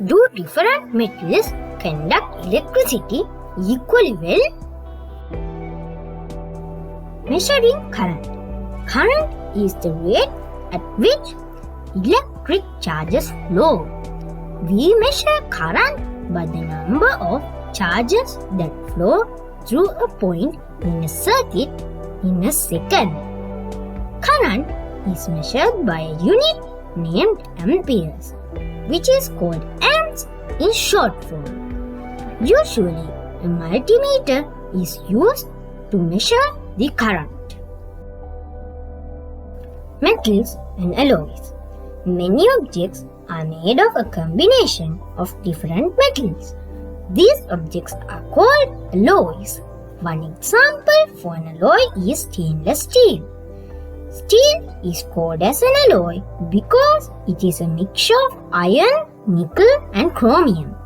Do different metals conduct electricity equally well? Measuring current. Current is the rate at which electric charges flow. We measure current by the number of charges that flow through a point in a circuit in a second. Current is measured by a unit named amperes, which is called amps in short form. Usually, a multimeter is used to measure the current. Metals and alloys. Many objects are made of a combination of different metals. These objects are called alloys. One example for an alloy is stainless steel. Steel is called as an alloy because it is a mixture of iron, nickel and chromium.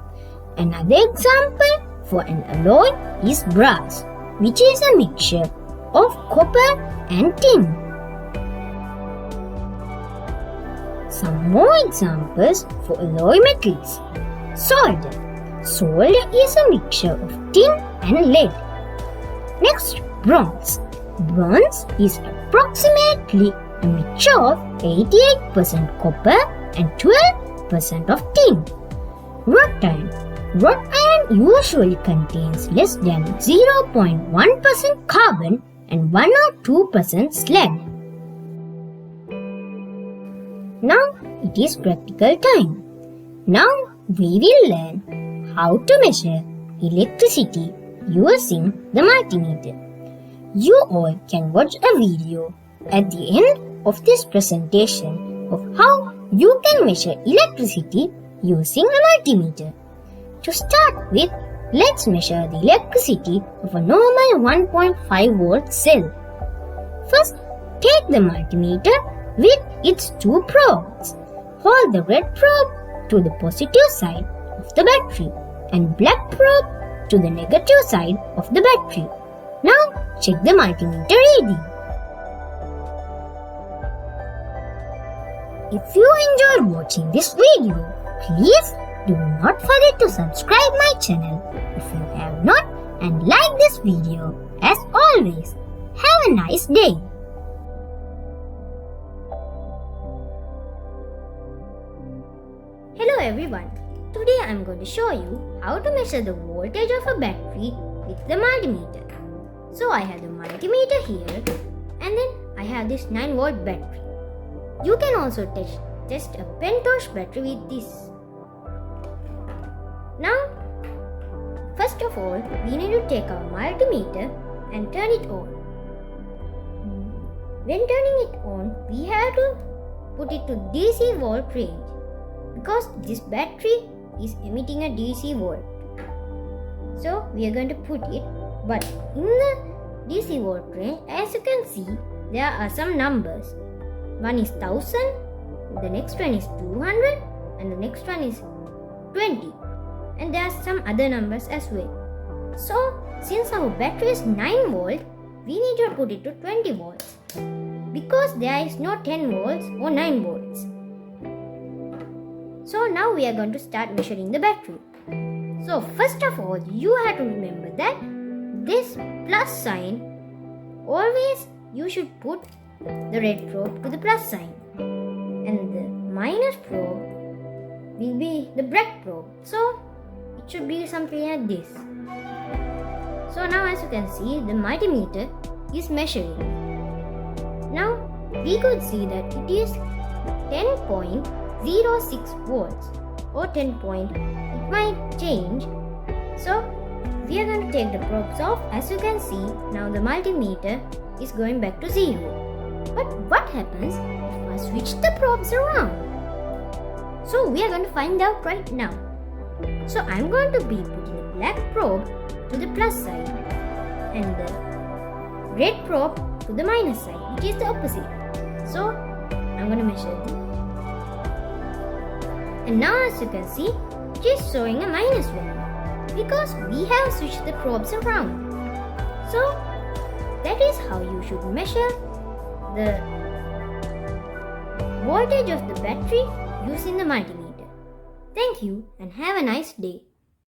Another example for an alloy is brass, which is a mixture of copper and tin. Some more examples for alloy metals. Solder. Solder is a mixture of tin and lead. Next, bronze. Bronze is approximately a mixture of 88% copper and 12% of tin. Wrought iron. Wrought iron usually contains less than 0.1% carbon and 1 or 2% slag. Now it is practical time. Now we will learn how to measure electricity using the multimeter. You all can watch a video at the end of this presentation of how you can measure electricity using a multimeter. To start with, let's measure the electricity of a normal 1.5 volt cell. First, take the multimeter with its two probes. Hold the red probe to the positive side of the battery and black probe to the negative side of the battery. Now check the multimeter reading. If you enjoyed watching this video, please do not forget to subscribe my channel if you have not and like this video. As always, have a nice day. Hello everyone. Today I am going to show you how to measure the voltage of a battery with the multimeter. So I have the multimeter here and then I have this 9 volt battery. You can also test a pentorch battery with this. Now, first of all, we need to take our multimeter and turn it on. When turning it on, we have to put it to DC volt range because this battery is emitting a DC volt. So we are going to put it, but in the DC volt range, as you can see, there are some numbers. One is 1000, the next one is 200 and the next one is 20. And there are some other numbers as well. So, since our battery is 9 volt, we need to put it to 20 volts because there is no 10 volts or 9 volts. So now we are going to start measuring the battery. So first of all, you have to remember that this plus sign, always you should put the red probe to the plus sign and the minus probe will be the black probe. So it should be something like this. So now as you can see, the multimeter is measuring. Now we could see that it is 10.06 volts or 10 point, it might change. So we are going to take the probes off. As you can see, now the multimeter is going back to 0. But what happens if I switch the probes around? So we are going to find out right now. So I'm going to be putting the black probe to the plus side and the red probe to the minus side, which is the opposite. So I'm going to measure it. And now as you can see, it is showing a minus value because we have switched the probes around. So that is how you should measure the voltage of the battery using the multimeter. Thank you and have a nice day.